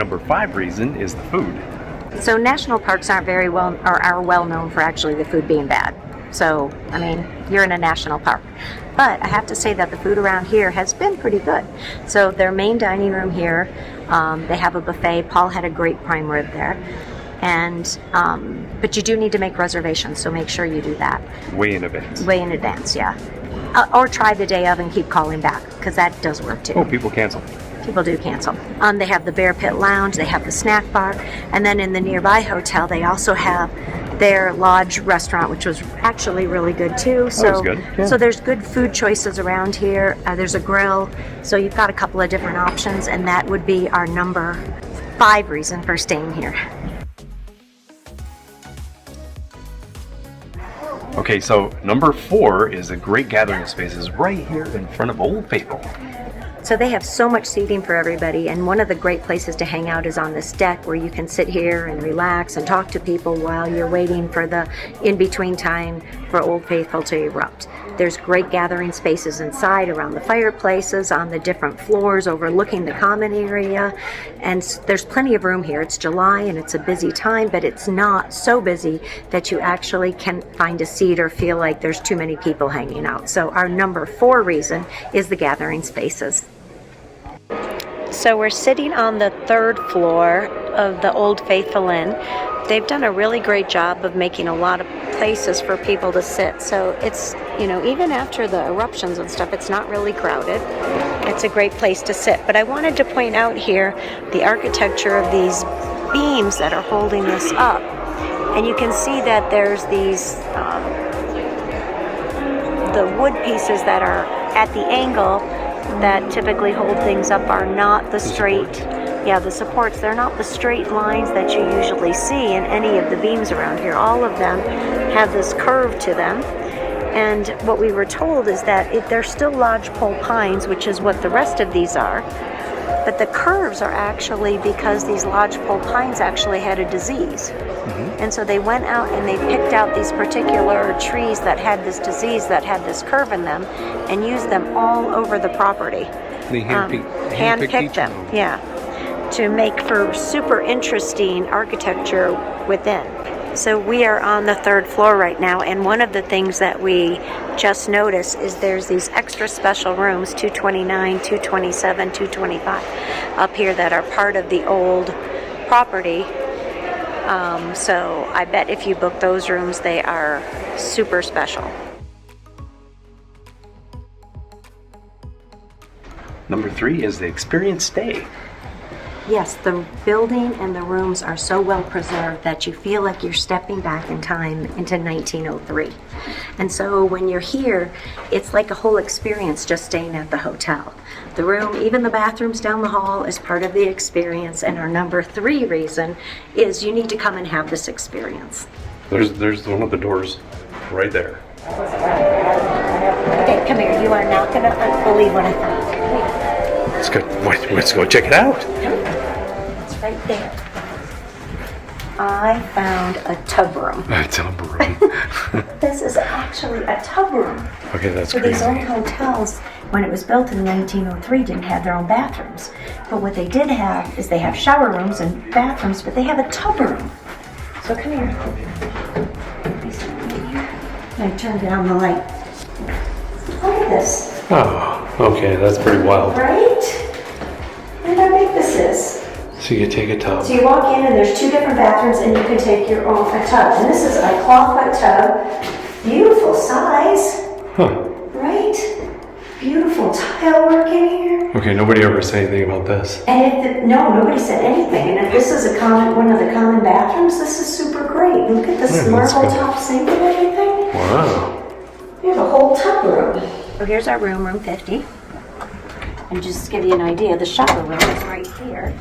number 5 reason is the food. So national parks aren't very well, or are well known for actually the food being bad. So, I mean, you're in a national park. But I have to say that the food around here has been pretty good. So their main dining room here, they have a buffet. Paul had a great prime rib there. And but you do need to make reservations, so make sure you do that. Way in advance. Way in advance, yeah. Or try the day of and keep calling back, because that does work too. Oh, people cancel. People do cancel. They have the Bear Pit Lounge, they have the snack bar, and then in the nearby hotel they also have their lodge restaurant, which was actually really good too. So, good. Yeah. So there's good food choices around here. There's a grill, so you've got a couple of different options, and that would be our number 5 reason for staying here. Okay, so number 4 is a great gathering spaces right here in front of Old Faithful. So they have so much seating for everybody, and one of the great places to hang out is on this deck where you can sit here and relax and talk to people while you're waiting for the in-between time for Old Faithful to erupt. There's great gathering spaces inside around the fireplaces, on the different floors overlooking the common area, and there's plenty of room here. It's July and it's a busy time, but it's not so busy that you actually can find a seat or feel like there's too many people hanging out. So our number 4 reason is the gathering spaces. So we're sitting on the 3rd floor of the Old Faithful Inn. They've done a really great job of making a lot of places for people to sit. So it's, even after the eruptions and stuff, it's not really crowded. It's a great place to sit. But I wanted to point out here the architecture of these beams that are holding this up. And you can see that there's these, the wood pieces that are at the angle that typically hold things up are not the straight, the supports, they're not the straight lines that you usually see in any of the beams around here. All of them have this curve to them, and what we were told is that they're still lodgepole pines, which is what the rest of these are, but the curves are actually because these lodgepole pines actually had a disease. And so they went out and they picked out these particular trees that had this disease, that had this curve in them, and used them all over the property. They handpicked them, to make for super interesting architecture within. So we are on the 3rd floor right now, and one of the things that we just noticed is there's these extra special rooms, 229, 227, 225, up here that are part of the old property. So I bet if you book those rooms, they are super special. Number 3 is the experience stay. Yes, the building and the rooms are so well preserved that you feel like you're stepping back in time into 1903. And so when you're here, it's like a whole experience just staying at the hotel. The room, even the bathrooms down the hall, is part of the experience. And our number 3 reason is you need to come and have this experience. There's one of the doors right there. Okay, come here. You are not going to believe what I found. Come here. Let's go check it out. It's right there. I found a tub room. A tub room. This is actually a tub room. Okay, that's so crazy. These old hotels, when it was built in 1903, didn't have their own bathrooms. But what they did have is they have shower rooms and bathrooms, but they have a tub room. So come here. I'm going to turn down the light. Look at this. Oh, okay, that's pretty wild. Right? Look how big this is. So you take a tub. So you walk in and there's 2 different bathrooms and you can take your own tub. And this is a clawfoot tub. Beautiful size. Huh. Right? Beautiful tile work in here. Okay, nobody ever said anything about this. And nobody said anything. And if this is one of the common bathrooms, this is super great. Look at this marble top sink and everything. Wow. We have a whole tub room. So here's our room, room 50. And just to give you an idea, the shower room is right here.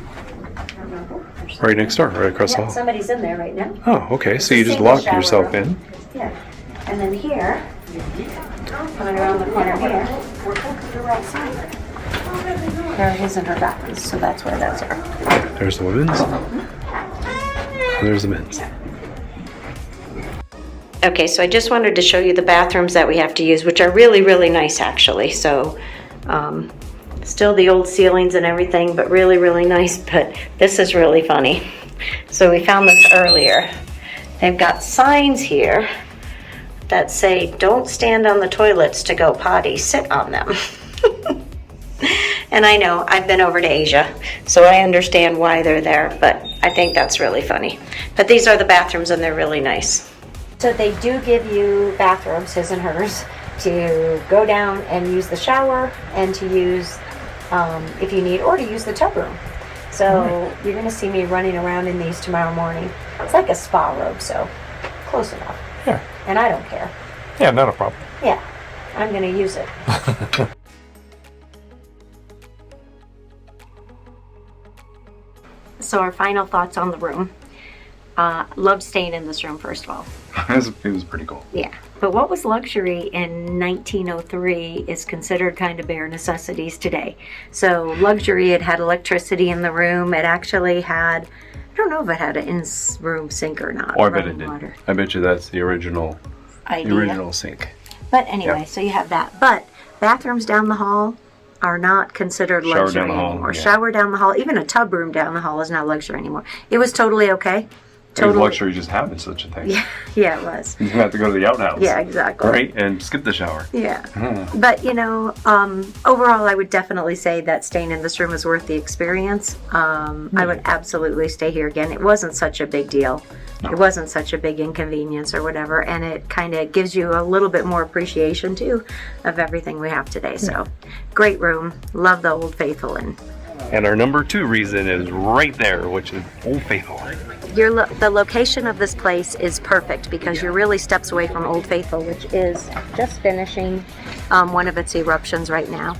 Right next door, right across the hall. Somebody's in there right now. Oh, okay. So you just lock yourself in. Yeah. And then here, coming around the corner here, there are his and her bathrooms. So that's where those are. There's the women's. And there's the men's. Okay, so I just wanted to show you the bathrooms that we have to use, which are really, really nice actually. So Still the old ceilings and everything, but really, really nice. But this is really funny. So we found this earlier. They've got signs here that say, don't stand on the toilets to go potty, sit on them. And I know, I've been over to Asia, so I understand why they're there, but I think that's really funny. But these are the bathrooms, and they're really nice. So they do give you bathrooms, his and hers, to go down and use the shower, and to use, if you need, or to use the tub room. So you're going to see me running around in these tomorrow morning. It's like a spa robe, so close enough. Yeah. And I don't care. Yeah, not a problem. Yeah, I'm going to use it. So our final thoughts on the room. Loved staying in this room, first of all. It was pretty cool. Yeah. But what was luxury in 1903 is considered kind of bare necessities today. So luxury, it had electricity in the room. It actually had, I don't know if it had an in-room sink or not. Oh, I bet it running did. water. I bet you that's the original Idea. sink. But anyway, Yeah. so you have that. But bathrooms down the hall are not considered Shower luxury down the hall, anymore. yeah. Shower down the hall, even a tub room down the hall is not luxury anymore. It was totally okay. It was luxury just having such a thing. Yeah, yeah, it was. You have to go to the outhouse. Yeah, exactly. Right? And skip the shower. Yeah. But, you know, overall, I would definitely say that staying in this room is worth the experience. I would absolutely stay here again. It wasn't such a big deal. No. It wasn't such a big inconvenience or whatever. And it kind of gives you a little bit more appreciation, too, of everything we have today. So, great room. Love the Old Faithful Inn. And our number 2 reason is right there, which is Old Faithful. The location of this place is perfect because you're really steps away from Old Faithful, which is just finishing one of its eruptions right now.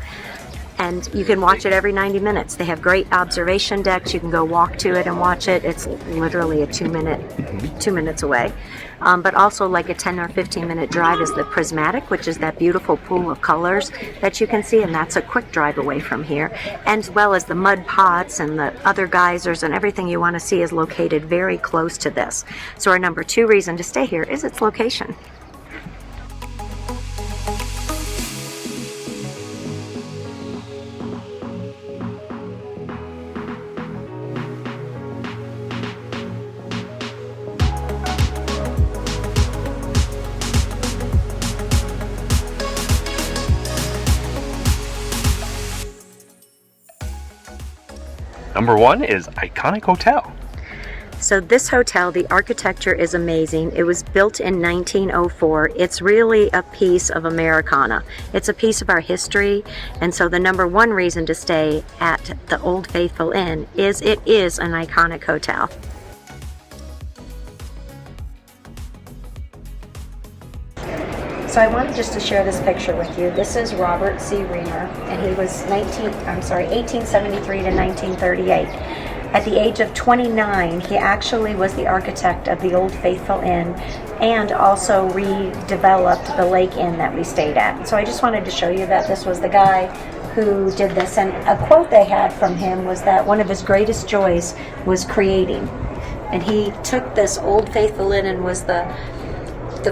And you can watch it every 90 minutes. They have great observation decks. You can go walk to it and watch it. It's literally a 2 minutes away. But also like a 10 or 15 minute drive is the Prismatic, which is that beautiful pool of colors that you can see. And that's a quick drive away from here. And as well as the mud pots and the other geysers and everything you want to see is located very close to this. So our number 2 reason to stay here is its location. Number 1 is Iconic Hotel. So this hotel, the architecture is amazing. It was built in 1904. It's really a piece of Americana. It's a piece of our history. And so the number 1 reason to stay at the Old Faithful Inn is it is an iconic hotel. So I wanted just to share this picture with you. This is Robert C. Reamer, and he was 1873 to 1938. At the age of 29, he actually was the architect of the Old Faithful Inn and also redeveloped the Lake Inn that we stayed at. So I just wanted to show you that this was the guy who did this. And a quote they had from him was that one of his greatest joys was creating. And he took this Old Faithful Inn and was the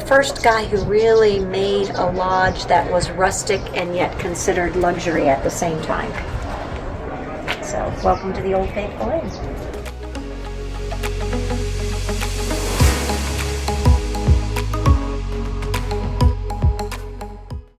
first guy who really made a lodge that was rustic and yet considered luxury at the same time. So, welcome to the Old Faithful Inn.